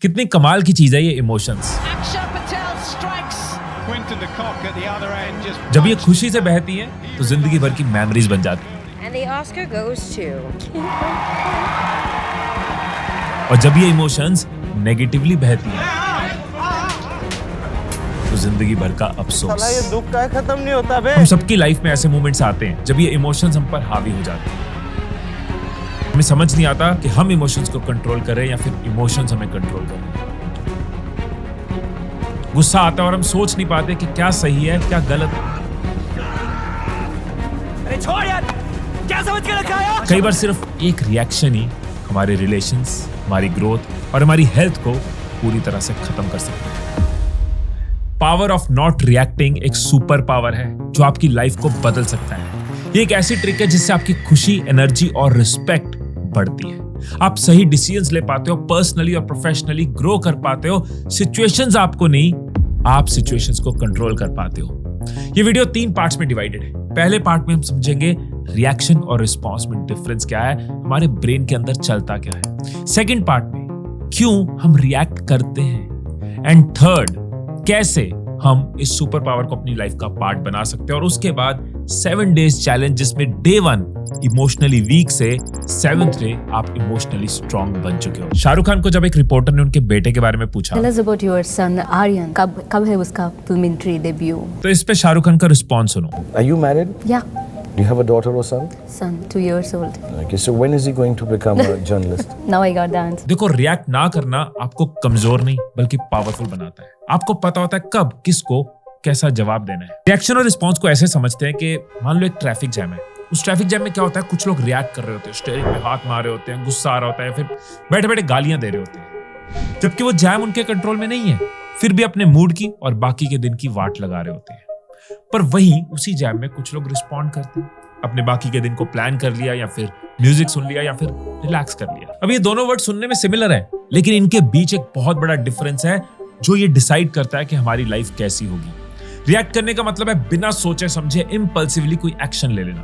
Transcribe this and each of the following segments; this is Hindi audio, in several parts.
कितनी कमाल की चीज है ये इमोशंस। जब ये खुशी से बहती हैं तो जिंदगी भर की मेमोरीज बन जाती हैं। And the Oscar goes to और जब ये इमोशंस नेगेटिवली बहती हैं तो जिंदगी भर का अफसोस। ये दुख का खत्म नहीं होता बे। हम सबकी लाइफ में ऐसे मोमेंट्स आते हैं जब ये इमोशंस हम पर हावी हो जाते हैं। हमें समझ नहीं आता कि हम इमोशंस को कंट्रोल करें या फिर इमोशंस हमें कंट्रोल करें। गुस्सा आता है और हम सोच नहीं पाते कि क्या सही है क्या गलत है। अरे छोड़ यार, क्या समझ के रखा है? कई बार सिर्फ एक रिएक्शन ही हमारे रिलेशंस, हमारी ग्रोथ और हमारी हेल्थ को पूरी तरह से खत्म कर सकता है। पावर ऑफ नॉट रिएक्टिंग एक सुपर पावर है जो आपकी लाइफ को बदल सकता है। ये एक ऐसी ट्रिक है जिससे आपकी खुशी, एनर्जी और रिस्पेक्ट बढ़ती है। आप सही डिसीजंस ले पाते हो, पर्सनली और प्रोफेशनली ग्रो कर पाते हो। सिचुएशंस आपको नहीं, आप सिचुएशंस को कंट्रोल कर पाते हो। ये वीडियो 3 पार्ट्स में डिवाइडेड है। पहले पार्ट में हम समझेंगे रिएक्शन और रिस्पॉन्स में डिफरेंस क्या है, हमारे ब्रेन के अंदर चलता क्या है। सेकंड पार्ट में क्यों हम रिएक्ट करते हैं, एंड थर्ड कैसे हम इस सुपर पावर को अपनी लाइफ का पार्ट बना सकते हैं। और उसके बाद 7 डेज चैलेंज जिसमें डे 1 इमोशनली वीक से 7th डे आप इमोशनली स्ट्रॉन्ग बन चुके हो। शाहरुख खान को जब एक रिपोर्टर ने उनके बेटे के बारे में पूछा, Tell us about your son Aryan. कब है उसका फिल्म एंट्री डेब्यू? तो इस पे शाहरुख खान का रिस्पॉन्स सुनो। Are you married? Yeah, Do you have a daughter or son? son, 2 years old. Okay, so when is he going to become a journalist? Now I got the answer. देखो, रिएक्ट ना करना आपको कमजोर नहीं बल्कि पावरफुल बनाता है। आपको पता होता है कब किसको कैसा जवाब देना है। रिएक्शन और रिस्पॉन्स को ऐसे समझते हैं कि मान लो एक ट्रैफिक जैम है। उस ट्रैफिक जैम में क्या होता है, कुछ लोग रिएक्ट कर रहे होते हैं, स्टीयरिंग पे हाथ मार रहे होते हैं, गुस्सा आ रहा होता है, फिर बैठे बैठे गालियां दे रहे होते हैं, जबकि वो जैम उनके कंट्रोल में नहीं है, फिर भी अपने मूड की और बाकी के दिन की वाट लगा रहे होते हैं। पर वहीं उसी जैम में कुछ लोग रिस्पॉन्ड करते हैं, अपने बाकी के दिन को प्लान कर लिया या फिर म्यूजिक सुन लिया या फिर रिलैक्स कर लिया। अब ये दोनों वर्ड सुनने में सिमिलर है, लेकिन इनके बीच एक बहुत बड़ा डिफरेंस है जो ये डिसाइड करता है कि हमारी लाइफ कैसी होगी। रिएक्ट करने का मतलब है बिना सोचे समझे इम्पल्सिवली कोई एक्शन ले लेना।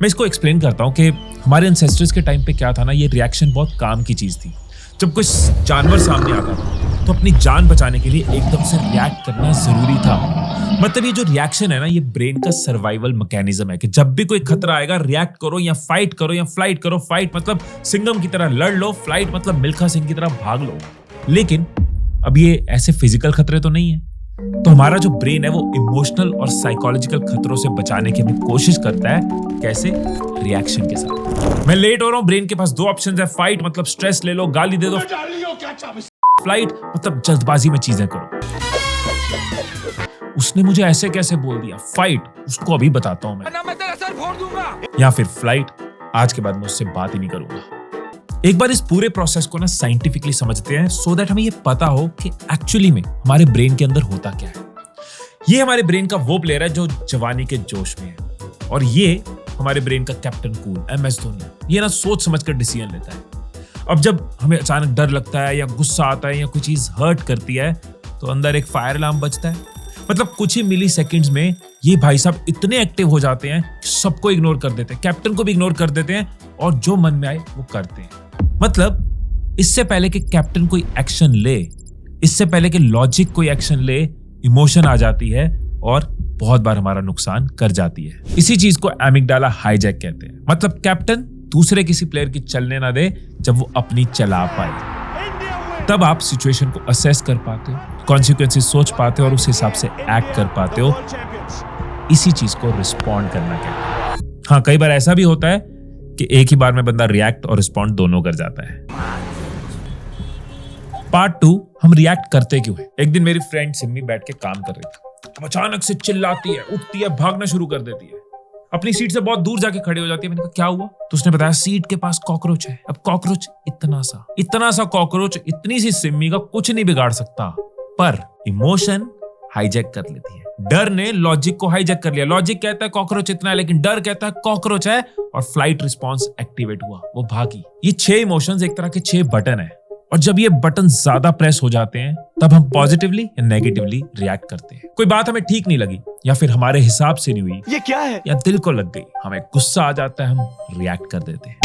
मैं इसको एक्सप्लेन करता हूँ कि हमारे एंसेस्टर्स के टाइम पे क्या था ना, ये रिएक्शन बहुत काम की चीज थी। जब कोई जानवर सामने आता था तो अपनी जान बचाने के लिए एकदम से रिएक्ट करना जरूरी था। मतलब ये जो रिएक्शन है ना, ये ब्रेन का सर्वाइवल मैकेनिज्म है कि जब भी कोई खतरा आएगा रिएक्ट करो या फाइट करो या फ्लाइट करो। फाइट मतलब सिंघम की तरह लड़ लो, फ्लाइट मतलब मिल्खा सिंह की तरह भाग लो। लेकिन अब ये ऐसे फिजिकल खतरे तो नहीं है, तो हमारा जो ब्रेन है वो इमोशनल और साइकोलॉजिकल खतरों से बचाने की हमें कोशिश करता है। कैसे? रिएक्शन के साथ। मैं लेट हो रहा हूँ, ब्रेन के पास 2 ऑप्शंस है, फाइट मतलब स्ट्रेस ले लो, गाली दे दो, फ्लाइट मतलब जल्दबाजी में चीजें करो। उसने मुझे ऐसे कैसे बोल दिया, फाइट उसको अभी बताता हूं मैं तेरा सर फोड़ दूंगा, या फिर फ्लाइट आज के बाद मैं उससे बात ही नहीं करूंगा। एक बार इस पूरे प्रोसेस को ना साइंटिफिकली समझते हैं सो दैट हमें ये पता हो कि एक्चुअली में हमारे ब्रेन के अंदर होता क्या है। ये हमारे ब्रेन का वो प्लेयर है जो जवानी के जोश में है, और ये हमारे ब्रेन का कैप्टन कूल MS धोनी। ये ना सोच समझ कर डिसीजन लेता है। अब जब हमें अचानक डर लगता है या गुस्सा आता है या कोई चीज हर्ट करती है तो अंदर एक फायर अलार्म बजता है। मतलब कुछ ही मिली सेकेंड्स में ये भाई साहब इतने एक्टिव हो जाते हैं कि सबको इग्नोर कर देते हैं, कैप्टन को भी इग्नोर कर देते हैं और जो मन में आए वो करते हैं। मतलब इससे पहले कि कैप्टन कोई एक्शन ले, इससे पहले कि लॉजिक कोई एक्शन ले, इमोशन आ जाती है और बहुत बार हमारा नुकसान कर जाती है। इसी चीज को एमिगडाला हाईजैक कहते हैं। मतलब कैप्टन दूसरे किसी प्लेयर की चलने ना दे जब वो अपनी चला पाए। तब आप सिचुएशन को असेस कर पाते हो, कॉन्सिक्वेंसेस सोच पाते हो और उस हिसाब से एक्ट कर पाते हो। इसी चीज को रिस्पॉन्ड करना कहते हैं। हाँ, कई बार ऐसा भी होता है कि एक ही बार में बंदा रिएक्ट और रिस्पॉन्ड दोनों कर जाता है। पार्ट 2, हम रिएक्ट करते क्यों है। एक दिन मेरी फ्रेंड सिम्मी बैठ के काम कर रही थी, अब अचानक से चिल्लाती है, उठती है, भागना शुरू कर देती है, अपनी सीट से बहुत दूर जाके खड़ी हो जाती है। मैंने कहा क्या हुआ? तो उसने बताया सीट के पास कॉकरोच है। अब कॉकरोच इतना सा कॉकरोच इतनी सी सिम्मी का कुछ नहीं बिगाड़ सकता, पर इमोशन हाईजैक कर लेती है। डर ने लॉजिक को हाईजैक कर लिया। लॉजिक कहता है कॉकरोच इतना है, लेकिन डर कहता है कॉकरोच है, और फ्लाइट रिस्पॉन्स एक्टिवेट हुआ, वो भागी। ये 6 इमोशंस एक तरह के 6 बटन है, और जब ये बटन ज्यादा प्रेस हो जाते हैं तब हम पॉजिटिवली या नेगेटिवली रिएक्ट करते हैं। कोई बात हमें ठीक नहीं लगी या फिर हमारे हिसाब से नहीं हुई, ये क्या है, या दिल को लग गई, हमें गुस्सा आ जाता है, हम रिएक्ट कर देते हैं।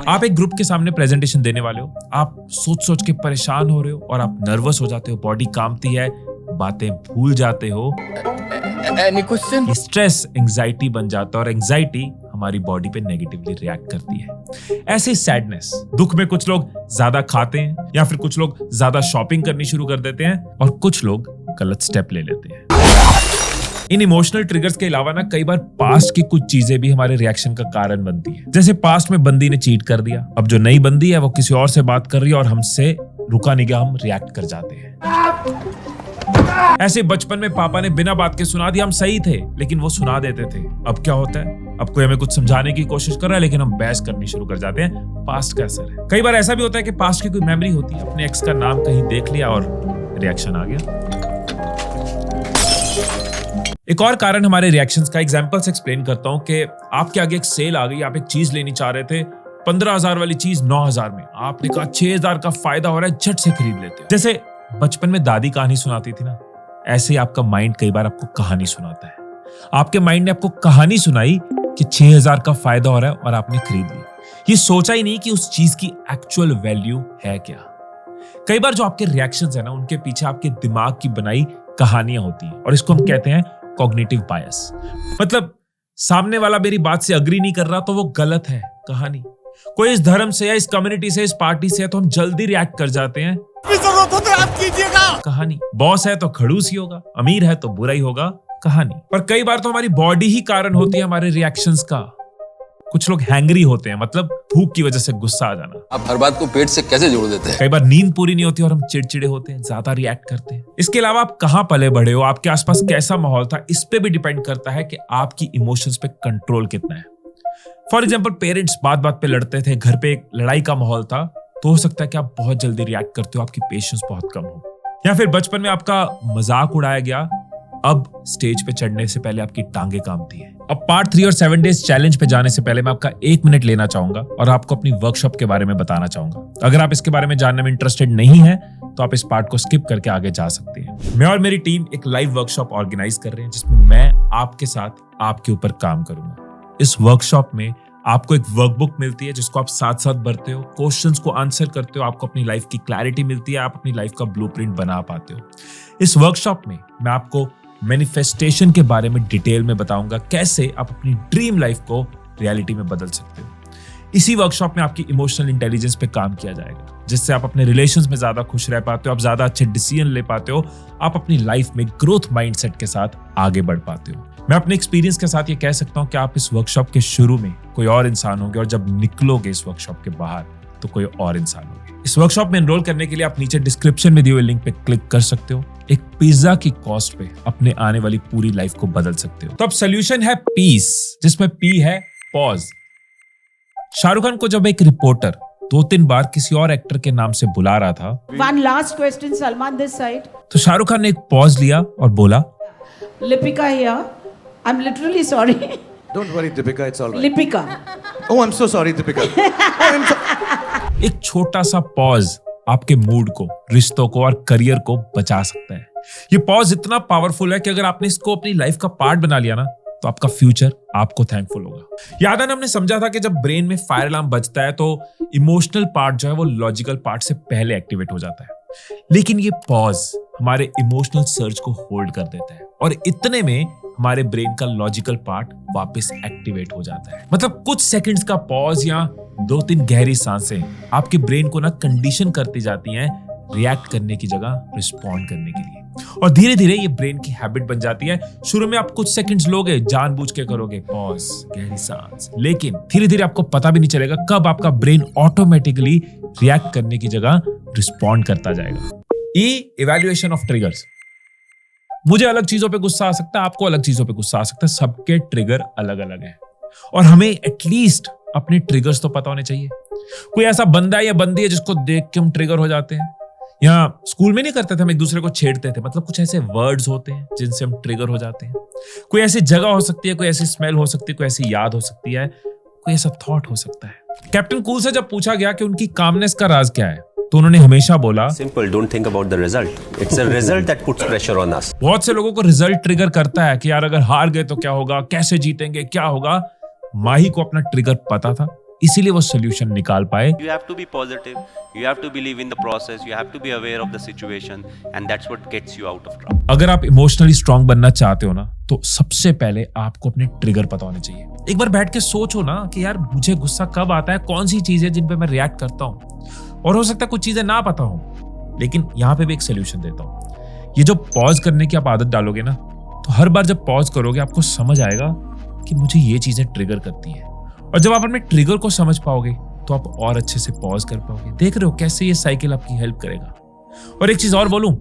आप एक ग्रुप के सामने प्रेजेंटेशन देने वाले हो, आप सोच सोच के परेशान हो रहे हो और आप नर्वस हो जाते हो, बॉडी कांपती है, बातें भूल जाते हो। Any question? स्ट्रेस एंजाइटी बन जाता है और एंजाइटी हमारी बॉडी पे नेगेटिवली रिएक्ट करती है। ऐसे सैडनेस, दुख में कुछ लोग ज्यादा खाते हैं या फिर कुछ लोग ज्यादा शॉपिंग करनी शुरू कर देते हैं और कुछ लोग गलत स्टेप ले लेते हैं। इन इमोशनल ट्रिगर्स के अलावा ना कई बार पास्ट की कुछ चीजें भी हमारे रिएक्शन का कारण बनती है। जैसे पास्ट में बंदी ने चीट कर दिया, अब जो नई बंदी है वो किसी और से बात कर रही है और हमसे रुका नहीं गया, हम रिएक्ट कर जाते हैं। ऐसे बचपन में पापा ने बिना बात के सुना दिया, हम सही थे लेकिन वो सुना देते थे। अब क्या होता है, अब कोई हमें कुछ समझाने की कोशिश कर रहा है लेकिन हम बहस करनी शुरू कर जाते हैं। पास्ट का असर है। कई बार ऐसा भी होता है कि पास्ट की कोई मेमोरी होती है, अपने एक्स का नाम कहीं देख लिया और रिएक्शन आ गया। एक और कारण हमारे रिएक्शंस का एग्जांपल से एक्सप्लेन करता हूं कि आपके आगे एक सेल आ गई, आप एक चीज लेनी चाह रहे थे, 15,000 वाली चीज 9,000 में, आपने कहा 6,000 का फायदा हो रहा है, झट से खरीद लेते हो। जैसे बचपन में दादी कहानी सुनाती थी ना, ऐसे आपका माइंड कई बार आपको कहानी सुनाता है। आपके माइंड ने आपको कहानी सुनाई कि 6,000 का फायदा हो रहा है और आपने खरीद लिया। ये सोचा ही नहीं कि उस चीज की एक्चुअल वैल्यू है क्या। कई बार जो आपके रिएक्शंस है ना, उनके पीछे आपके दिमाग की बनाई कहानियां होती हैं और इसको हम कहते हैं कॉग्निटिव बायस। मतलब सामने वाला मेरी बात से अग्री नहीं कर रहा तो वो गलत है कहानी। कोई इस धर्म से या इस कम्युनिटी से, इस पार्टी से है तो हम जल्दी रिएक्ट कर जाते हैं, जरूरत हो तो आप कीजिएगा। कहानी। बॉस है तो खड़ूस ही होगा, अमीर है तो बुरा ही होगा, कहानी। पर कई बार तो हमारी बॉडी ही कारण होती है हमारे रिएक्शंस का। कुछ लोग हैंग्री होते हैं, मतलब भूख की वजह से गुस्सा आ जाना। आप हर बात को पेट से कैसे जोड़ देते हैं? कई बार नींद पूरी नहीं होती और हम चिड़चिड़े होते हैं, ज्यादा रिएक्ट करते हैं। इसके अलावा आप कहां पले बढ़े हो, आपके आसपास कैसा माहौल था, इस पे भी डिपेंड करता है कि आपकी इमोशंस पे कंट्रोल कितना है। फॉर एग्जाम्पल, पेरेंट्स बात बात पे लड़ते थे, घर पे एक लड़ाई का माहौल था, तो हो सकता है कि आप बहुत जल्दी रिएक्ट करते हो, आपकी पेशेंस बहुत कम हो। या फिर बचपन में आपका मजाक उड़ाया गया, अब स्टेज पे चढ़ने से पहले आपकी टांगे कांपती है। अब पार्ट 3 और 7 डेज चैलेंज पे जाने से पहले मैं आपका 1 मिनट लेना चाहूंगा और आपको अपनी वर्कशॉप के बारे में बताना चाहूंगा। अगर आप इसके बारे में जानने में इंटरेस्टेड नहीं है तो आप इस पार्ट को स्किप करके आगे जा सकते हैं। मैं और मेरी टीम एक लाइव वर्कशॉप ऑर्गेनाइज कर रहे हैं जिसमें मैं आपके साथ आपके ऊपर काम करूंगा। इस वर्कशॉप में आपको एक वर्कबुक मिलती है जिसको आप साथ साथ भरते हो, क्वेश्चंस को आंसर करते हो, आपको अपनी लाइफ की क्लैरिटी मिलती है, आप अपनी लाइफ का ब्लूप्रिंट बना पाते हो। इस वर्कशॉप में मैं आपको मैनिफेस्टेशन के बारे में डिटेल में बताऊंगा, कैसे आप अपनी ड्रीम लाइफ को रियलिटी में बदल सकते हो। इसी वर्कशॉप में आपकी इमोशनल इंटेलिजेंस पे काम किया जाएगा, जिससे आप अपने रिलेशंस में ज्यादा खुश रह पाते हो, आप ज्यादा अच्छे डिसीजन ले पाते हो, आप अपनी लाइफ में ग्रोथ माइंडसेट के साथ आगे बढ़ पाते हो। मैं अपने एक्सपीरियंस के साथ ये कह सकता हूं कि आप इस वर्कशॉप के शुरू में कोई और इंसान होंगे और जब निकलोगे इस वर्कशॉप के बाहर तो कोई और इंसान होंगे। इस वर्कशॉप में एनरोल करने के लिए आप नीचे डिस्क्रिप्शन में दिए हुए लिंक पे क्लिक कर सकते हो। एक पिज्जा की कॉस्ट पे अपने आने वाली पूरी लाइफ को बदल सकते हो। तो अब सोल्यूशन है पीस, जिसमें पी है पॉज। शाहरुख खान को जब एक रिपोर्टर 2-3 बार किसी और एक्टर के नाम से बुला रहा था, One last question, Salman, this side. तो शाहरुख खान ने एक पॉज लिया और बोला, Lipika here. I'm literally sorry. Don't worry, Deepika, it's all right. Lipika. Oh, I'm so sorry, Deepika. एक छोटा सा पॉज आपके मूड को, रिश्तों को और करियर को बचा सकता है। ये पॉज इतना पावरफुल है कि अगर आपने इसको अपनी लाइफ का पार्ट बना लिया ना, तो आपका फ्यूचर आपको थैंकफुल होगा। याद है ना, हमने समझा था कि जब ब्रेन में फायर अलार्म बजता है तो इमोशनल पार्ट जो है वो लॉजिकल पार्ट से पहले एक्टिवेट हो जाता है, लेकिन ये पॉज हमारे इमोशनल सर्ज को होल्ड कर देता है और इतने में हमारे ब्रेन का लॉजिकल पार्ट वापस एक्टिवेट हो जाता है। मतलब कुछ सेकंड्स का पॉज या 2-3 गहरी सांसें आपके ब्रेन को ना कंडीशन करती जाती हैं रिएक्ट करने की जगह रिस्पॉन्ड करने के लिए, और धीरे धीरे ये ब्रेन की हैबिट बन जाती है। शुरू में आप कुछ सेकंड्स लोगे, जानबूझ के करोगे पॉज, गहरी सांस, लेकिन धीरे धीरे आपको पता भी नहीं चलेगा कब आपका ब्रेन ऑटोमेटिकली रिएक्ट करने की जगह रिस्पॉन्ड करता जाएगा। Evaluation of triggers. मुझे अलग चीजों पे गुस्सा आ सकता है, आपको अलग चीजों पे गुस्सा आ सकता है, सबके ट्रिगर अलग अलग हैं और हमें एटलीस्ट अपने ट्रिगर्स तो पता होने चाहिए। कोई ऐसा बंदा या बंदी है जिसको देख के हम ट्रिगर हो जाते हैं, या स्कूल में नहीं करते थे, हम एक दूसरे को छेड़ते थे, मतलब कुछ ऐसे वर्ड्स होते हैं जिनसे हम ट्रिगर हो जाते हैं। कोई ऐसी जगह हो सकती है, कोई ऐसी स्मेल हो सकती है, कोई ऐसी याद हो सकती है, कोई ऐसा थॉट हो सकता है। कैप्टन कूल से जब पूछा गया कि उनकी कामनेस का राज क्या है, तो उन्होंने हमेशा बोला, simple, don't think about the result, it's a result that puts pressure on us. बहुत से लोगों को रिजल्ट ट्रिगर करता है कि यार अगर हार गए तो क्या होगा, कैसे जीतेंगे, क्या होगा। माही को अपना ट्रिगर पता था, इसीलिए वो सोल्यूशन निकाल पाए। You have to be positive, you have to believe in the process, you have to be aware of the situation, and that's what gets you out of trouble. अगर आप इमोशनली स्ट्रांग बनना चाहते हो ना, तो सबसे पहले आपको अपने ट्रिगर पता होने चाहिए। एक बार बैठ के सोचो ना कि यार मुझे गुस्सा कब आता है, कौन सी चीजें जिन पे मैं रिएक्ट करता हूँ। और हो सकता है कुछ चीजें ना पता हो, लेकिन यहाँ पे भी एक सोल्यूशन देता हूँ। ये जो पॉज करने की आप आदत डालोगे ना, तो हर बार जब पॉज करोगे आपको समझ आएगा कि मुझे ये चीजें ट्रिगर करती हैं। और जब आप अपने ट्रिगर को समझ पाओगे तो आप और अच्छे से पॉज कर पाओगे। देख रहे हो कैसे ये साइकिल आपकी हेल्प करेगा। और एक चीज और बोलूं,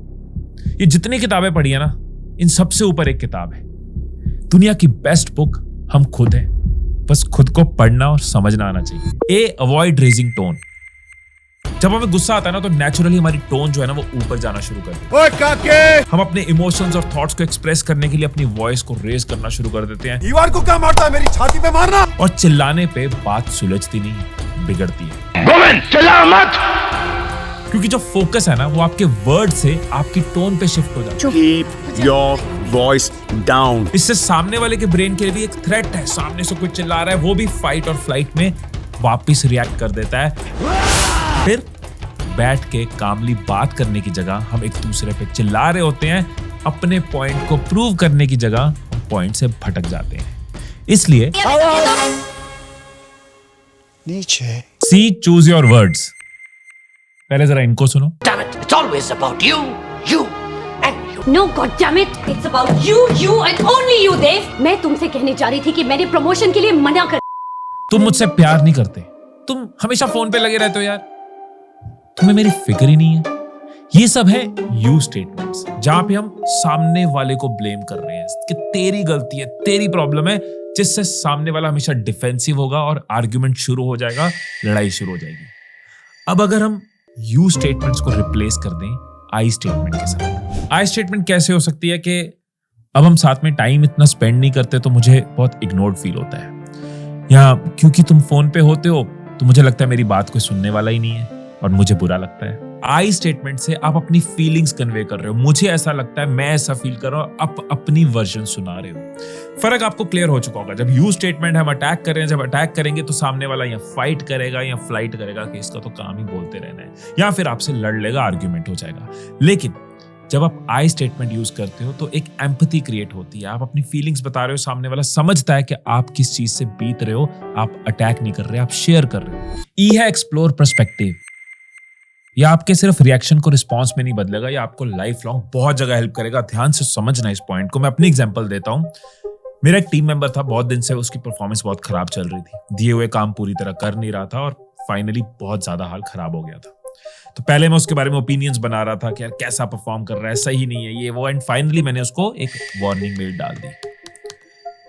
ये जितनी किताबें पढ़ी है ना, इन सबसे ऊपर एक किताब है, दुनिया की बेस्ट बुक हम खुद हैं। बस खुद को पढ़ना और समझना आना चाहिए। Avoid raising tone. जब हमें गुस्सा आता है ना, तो नेचुरली हमारी टोन जो है ना वो ऊपर जाना शुरू कर देती है। ओए काके, हम अपने इमोशंस और थॉट्स को एक्सप्रेस करने के लिए अपनी वॉइस को रेज करना शुरू कर देते हैं। दीवार को क्या मारता है, मेरी छाती पे मारना। और चिल्लाने पे बात सुलझती नहीं, बिगड़ती है। गोविंद चिल्ला मत। क्योंकि जो फोकस है ना, वो आपके वर्ड से आपकी टोन पे शिफ्ट हो जाता है। Keep your voice down. इससे सामने वाले के ब्रेन के लिए भी एक थ्रेट है। सामने से कोई चिल्ला रहा है, वो भी फाइट और फ्लाइट में वापस रिएक्ट कर देता है। फिर बैठ के कामली बात करने की जगह हम एक दूसरे पे चिल्ला रहे होते हैं। अपने पॉइंट को प्रूव करने की जगह हम पॉइंट से भटक जाते हैं। इसलिए नीचे सी चूज योर वर्ड्स। पहले जरा इनको सुनो। It's always about you, you and you. No, God damn it! It's about you and only you, Dev. मैं तुमसे कहने जा रही थी कि मैंने प्रमोशन के लिए मना कर। तुम मुझसे प्यार नहीं करते, तुम हमेशा फोन पे लगे रहते हो यार, तुम्हें मेरी फिक्र ही नहीं है। ये सब है यू स्टेटमेंट्स, जहां पे हम सामने वाले को ब्लेम कर रहे हैं कि तेरी गलती है, तेरी प्रॉब्लम है, जिससे सामने वाला हमेशा डिफेंसिव होगा और आर्ग्यूमेंट शुरू हो जाएगा, लड़ाई शुरू हो जाएगी। अब अगर हम यू स्टेटमेंट्स को रिप्लेस कर दें आई स्टेटमेंट के साथ। आई स्टेटमेंट कैसे हो सकती है कि अब हम साथ में टाइम इतना स्पेंड नहीं करते तो मुझे बहुत इग्नोर्ड फील होता है, या क्योंकि तुम फोन पे होते हो तो मुझे लगता है मेरी बात कोई सुनने वाला ही नहीं है और मुझे बुरा लगता है। आई स्टेटमेंट से आप अपनी फीलिंग्स कन्वे कर रहे हो। मुझे ऐसा लगता है, मैं ऐसा फील कर रहा हूं, आप अपनी वर्जन सुना रहे हो। फर्क आपको क्लियर हो चुका होगा। जब यू स्टेटमेंट हम अटैक कर रहे हैं, जब अटैक करेंगे तो सामने वाला या फाइट करेगा या फ्लाइट करेगा कि इसका तो काम ही बोलते रहना है, या फिर आपसे लड़ लेगा, आर्ग्यूमेंट हो जाएगा। लेकिन जब आप आई स्टेटमेंट यूज करते हो तो एक एम्पैथी क्रिएट होती है। आप अपनी फीलिंग्स बता रहे हो, सामने वाला समझता है कि आप किस चीज से बीत रहे हो। आप अटैक नहीं कर रहे, आप शेयर कर रहे हो। ई है एक्सप्लोर पर्सपेक्टिव। या आपके सिर्फ रिएक्शन को रिस्पॉन्स में नहीं बदलेगा, या आपको लाइफ लॉन्ग बहुत जगह हेल्प करेगा। ध्यान से समझना इस पॉइंट को। मैं अपनी एग्जांपल देता हूं। मेरा एक टीम मेंबर था, बहुत दिन से उसकी परफॉर्मेंस बहुत खराब चल रही थी, दिए हुए काम पूरी तरह कर नहीं रहा था और फाइनली बहुत ज्यादा हाल खराब हो गया था। तो पहले मैं उसके बारे में ओपिनियंस बना रहा था कि यार कैसा परफॉर्म कर रहा है, सही नहीं है ये वो, एंड फाइनली मैंने उसको एक वार्निंग मेल डाल दी।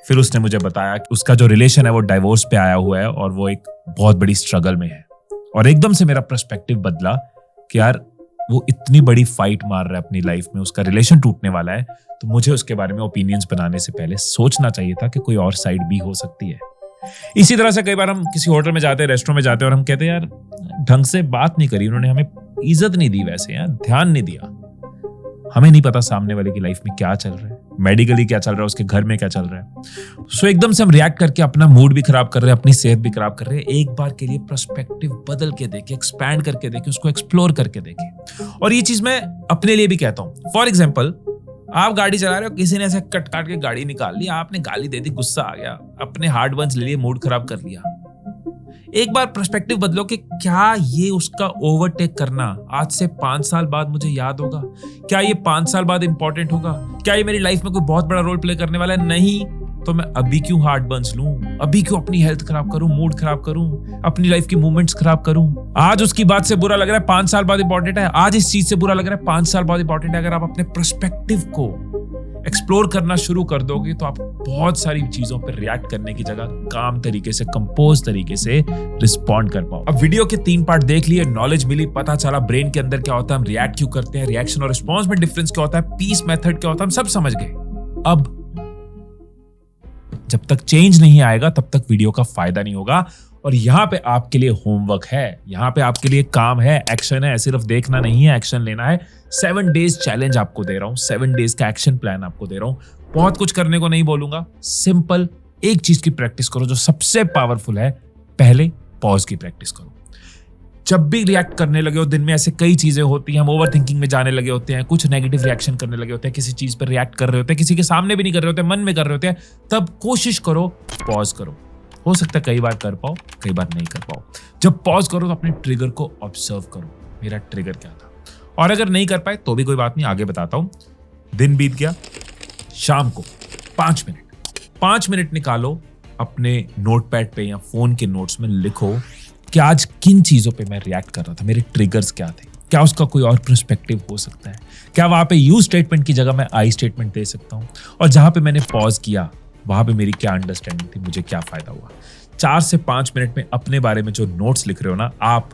फिर उसने मुझे बताया कि उसका जो रिलेशन है वो डाइवोर्स पे आया हुआ है और वो एक बहुत बड़ी स्ट्रगल में है। और एकदम से मेरा पर्सपेक्टिव बदला कि यार वो इतनी बड़ी फाइट मार रहा है अपनी लाइफ में, उसका रिलेशन टूटने वाला है, तो मुझे उसके बारे में ओपिनियंस बनाने से पहले सोचना चाहिए था कि कोई और साइड भी हो सकती है। इसी तरह से कई बार हम किसी होटल में जाते हैं, रेस्टोरेंट में जाते हैं और हम कहते हैं यार ढंग से बात नहीं करी उन्होंने, हमें इज्जत नहीं दी, वैसे यार ध्यान नहीं दिया। हमें नहीं पता सामने वाले की लाइफ में क्या चल रहा है, मेडिकली क्या चल रहा है, उसके घर में क्या चल रहा है। सो एकदम से हम रिएक्ट करके अपना मूड भी खराब कर रहे हैं, अपनी सेहत भी खराब कर रहे हैं। एक बार के लिए पर्सपेक्टिव बदल के देखें, एक्सपैंड करके देखें, उसको एक्सप्लोर करके देखें। और ये चीज मैं अपने लिए भी कहता हूं। फॉर एग्जाम्पल, आप गाड़ी चला रहे हो, किसी ने ऐसे कट काट के गाड़ी निकाल ली, आपने गाली दे दी, गुस्सा आ गया, अपने हार्ड वंस ले लिए, मूड खराब कर लिया। एक बार पर्सपेक्टिव बदलो कि क्या ये उसका ओवरटेक करना आज से 5 साल बाद मुझे याद होगा? क्या ये 5 साल बाद इंपॉर्टेंट होगा? क्या ये मेरी लाइफ में कोई बहुत बड़ा रोल प्ले करने वाला है? नहीं। तो मैं अभी क्यों हार्ड बर्न्स लूं? अभी क्यों अपनी हेल्थ खराब करूं, मूड खराब करूं, अपनी लाइफ की मूवमेंट्स खराब करूं? आज उसकी बात से बुरा लग रहा है, 5 साल बाद इंपॉर्टेंट है। आज इस चीज से बुरा लग रहा है, 5 साल बाद इंपॉर्टेंट है। अगर आप अपने पर्सपेक्टिव को एक्सप्लोर करना शुरू कर दोगे तो आप बहुत सारी चीजों पर रिएक्ट करने की जगह काम तरीके से, कंपोज तरीके से रिस्पॉन्ड कर पाओ। अब वीडियो के 3 पार्ट देख लिए, नॉलेज मिली, पता चला ब्रेन के अंदर क्या होता है, हम रिएक्ट क्यों करते हैं, रिएक्शन और रिस्पॉन्स में डिफरेंस क्या होता है, पीस मेथड क्या होता है, हम सब समझ गए। अब जब तक चेंज नहीं आएगा तब तक वीडियो का फायदा नहीं होगा। और यहां पे आपके लिए होमवर्क है, यहां पे आपके लिए काम है, एक्शन है। सिर्फ देखना नहीं है, एक्शन लेना है। 7 डेज चैलेंज आपको दे रहा हूं, 7 डेज का एक्शन प्लान आपको दे रहा हूं। बहुत कुछ करने को नहीं बोलूंगा, सिंपल एक चीज की प्रैक्टिस करो जो सबसे पावरफुल है। पहले पॉज की प्रैक्टिस करो। जब भी रिएक्ट करने लगे हो, दिन में ऐसे कई चीजें होती हैं, हम ओवर थिंकिंग में जाने लगे होते हैं, कुछ नेगेटिव रिएक्शन करने लगे होते हैं, किसी चीज पर रिएक्ट कर रहे होते हैं, किसी के सामने भी नहीं कर रहे होते, मन में कर रहे होते हैं, तब कोशिश करो पॉज करो। हो सकता है कई बार कर पाओ, कई बार नहीं कर पाओ। जब पॉज करो तो अपने ट्रिगर को ऑब्जर्व करो, मेरा ट्रिगर क्या था। और अगर नहीं कर पाए तो भी कोई बात नहीं, आगे बताता हूं। दिन बीत गया, शाम को 5 मिनट निकालो, अपने नोटपैड पे या फोन के नोट्स में लिखो कि आज किन चीजों पे मैं रिएक्ट कर रहा था, मेरे ट्रिगर्स क्या थे, क्या उसका कोई और पर्सपेक्टिव हो सकता है, क्या वहां पे यू स्टेटमेंट की जगह मैं आई स्टेटमेंट दे सकता हूं, और जहां पे मैंने पॉज किया वहां पे मेरी क्या अंडरस्टैंडिंग थी, मुझे क्या फायदा हुआ। 4 से 5 मिनट में अपने बारे में जो नोट्स लिख रहे हो ना, आप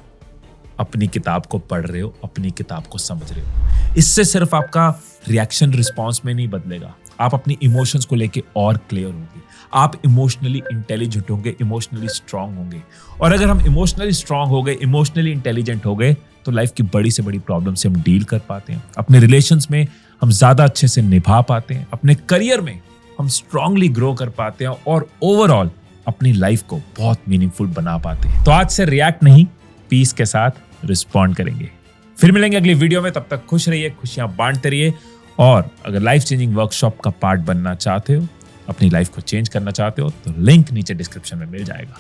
अपनी किताब को पढ़ रहे हो, अपनी किताब को समझ रहे हो। इससे सिर्फ आपका रिएक्शन रिस्पॉन्स में नहीं बदलेगा, आप अपनी इमोशंस को लेके और क्लियर होंगे, आप इमोशनली इंटेलिजेंट होंगे, इमोशनली स्ट्रांग होंगे। और अगर हम इमोशनली स्ट्रांग हो गए, इमोशनली इंटेलिजेंट हो गए, तो लाइफ की बड़ी से बड़ी प्रॉब्लम से हम डील कर पाते हैं, अपने रिलेशंस में हम ज्यादा अच्छे से निभा पाते हैं, अपने करियर में हम स्ट्रांगली ग्रो कर पाते हैं, और ओवरऑल अपनी लाइफ को बहुत मीनिंगफुल बना पाते हैं। तो आज से रिएक्ट नहीं, पीस के साथ रिस्पॉन्ड करेंगे। फिर मिलेंगे अगली वीडियो में, तब तक खुश रहिए, खुशियां बांटते रहिए। और अगर लाइफ चेंजिंग वर्कशॉप का पार्ट बनना चाहते हो, अपनी लाइफ को चेंज करना चाहते हो, तो लिंक नीचे डिस्क्रिप्शन में मिल जाएगा।